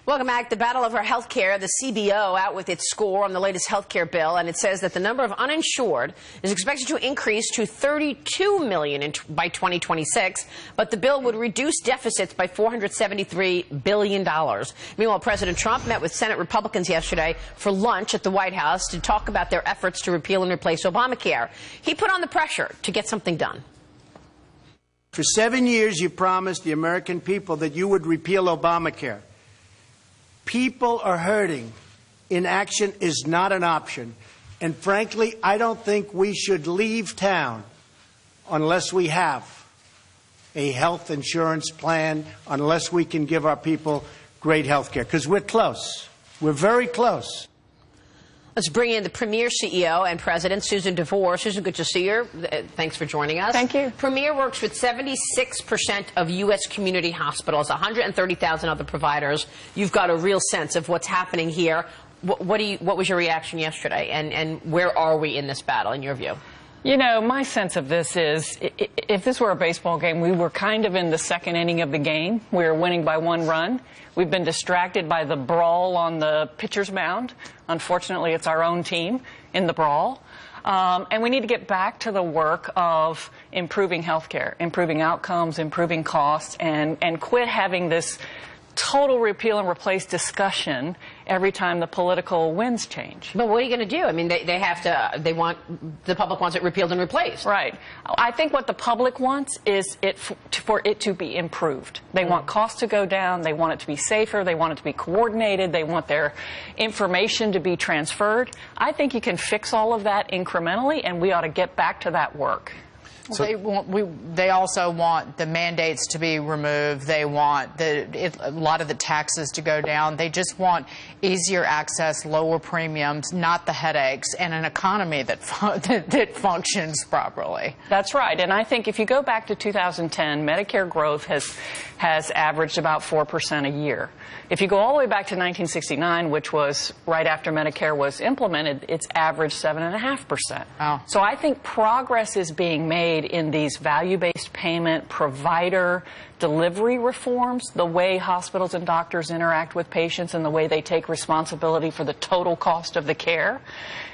Welcome back. The battle over health care, the CBO out with its score on the latest health care bill, and it says that the number of uninsured is expected to increase to 32 million by 2026, but the bill would reduce deficits by $473 billion. Meanwhile, President Trump met with Senate Republicans yesterday for lunch at the White House to talk about their efforts to repeal and replace Obamacare. He put on the pressure to get something done. For 7 years, you promised the American people that you would repeal Obamacare. People are hurting. Inaction is not an option. And frankly, I don't think we should leave town unless we have a health insurance plan, unless we can give our people great health care. Because we're close. We're very close. Let's bring in the Premier CEO and President, Susan DeVore. Susan, good to see you. Thanks for joining us. Thank you. Premier works with 76% of U.S. community hospitals, 130,000 other providers. You've got a real sense of what's happening here. What was your reaction yesterday, and where are we in this battle, in your view? You know, my sense of this is, if this were a baseball game, we were kind of in the second inning of the game. We were winning by 1 run. We've been distracted by the brawl on the pitcher's mound. Unfortunately, it's our own team in the brawl. And we need to get back to the work of improving healthcare, improving outcomes, improving costs, and quit having this total repeal and replace discussion every time the political winds change. But what are you going to do? I mean, the public wants it repealed and replaced. Right. I think what the public wants is for it to be improved. They want costs to go down. They want it to be safer. They want it to be coordinated. They want their information to be transferred. I think you can fix all of that incrementally, and we ought to get back to that work. So they also want the mandates to be removed. They want a lot of the taxes to go down. They just want easier access, lower premiums, not the headaches, and an economy that functions properly. That's right. And I think if you go back to 2010, Medicare growth has averaged about 4% a year. If you go all the way back to 1969, which was right after Medicare was implemented, it's averaged 7.5%. Oh. So I think progress is being made in these value-based payment provider delivery reforms, the way hospitals and doctors interact with patients and the way they take responsibility for the total cost of the care.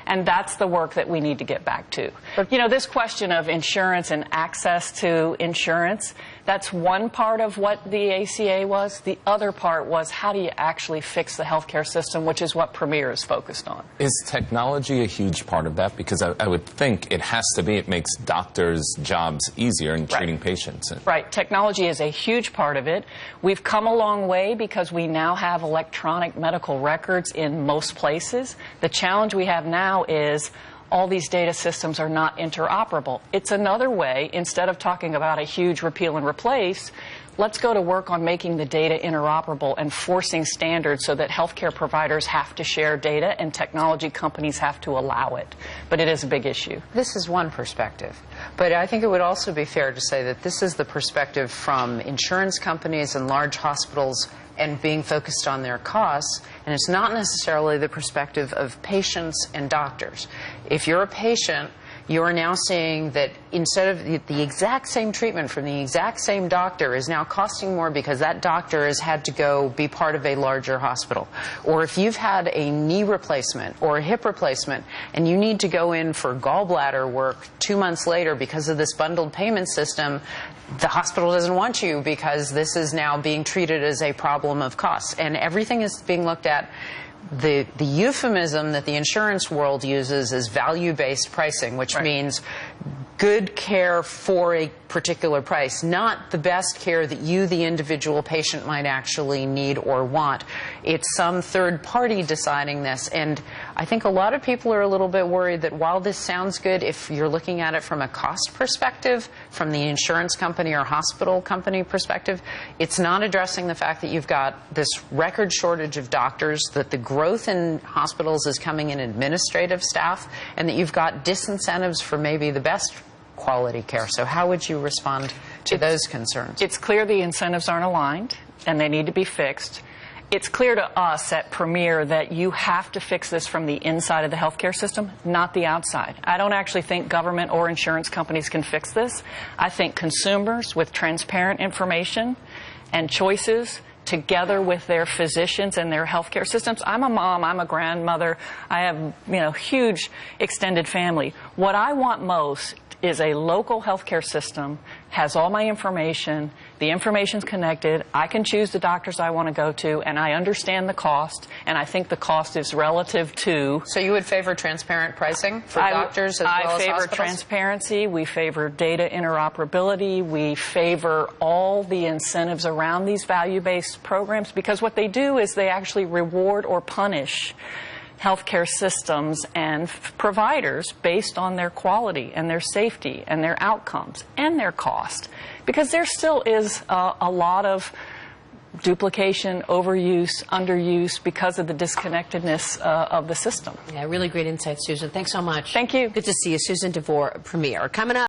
And that's the work that we need to get back to. But, you know, this question of insurance and access to insurance, that's one part of what the ACA was. The other part was, how do you actually fix the healthcare system, which is what Premier is focused on. Is technology a huge part of that? Because I would think it has to be. It makes doctors' jobs easier in treating patients. Right. Technology is a huge part of it. We've come a long way because we now have electronic medical records in most places. The challenge we have now is all these data systems are not interoperable. It's another way, instead of talking about a huge repeal and replace, let's go to work on making the data interoperable and forcing standards so that healthcare providers have to share data and technology companies have to allow it. But it is a big issue. This is one perspective. But I think it would also be fair to say that this is the perspective from insurance companies and large hospitals and being focused on their costs, and it's not necessarily the perspective of patients and doctors. If you're a patient, you're now seeing that instead of the exact same treatment from the exact same doctor is now costing more because that doctor has had to go be part of a larger hospital. Or if you've had a knee replacement or a hip replacement and you need to go in for gallbladder work 2 months later because of this bundled payment system, the hospital doesn't want you because this is now being treated as a problem of costs. And everything is being looked at. The euphemism that the insurance world uses is value-based pricing, which means good care for a particular price, not the best care that you, the individual patient, might actually need or want. It's some third party deciding this. And I think a lot of people are a little bit worried that while this sounds good, if you're looking at it from a cost perspective, from the insurance company or hospital company perspective, it's not addressing the fact that you've got this record shortage of doctors, that the growth in hospitals is coming in administrative staff, and that you've got disincentives for maybe the best quality care. So how would you respond to those concerns? It's clear the incentives aren't aligned and they need to be fixed. It's clear to us at Premier that you have to fix this from the inside of the healthcare system, not the outside. I don't actually think government or insurance companies can fix this. I think consumers with transparent information and choices together with their physicians and their healthcare systems. I'm a mom, I'm a grandmother, I have, huge extended family. What I want most is a local healthcare system, has all my information, the information's connected, I can choose the doctors I want to go to, and I understand the cost, and I think the cost is relative to... So you would favor transparent pricing for doctors as well as hospitals? I favor transparency, we favor data interoperability, we favor all the incentives around these value-based programs, because what they do is they actually reward or punish healthcare systems and providers based on their quality and their safety and their outcomes and their cost. Because there still is a lot of duplication, overuse, underuse because of the disconnectedness of the system. Yeah, really great insight, Susan. Thanks so much. Thank you. Good to see you. Susan DeVore, Premier. Coming up.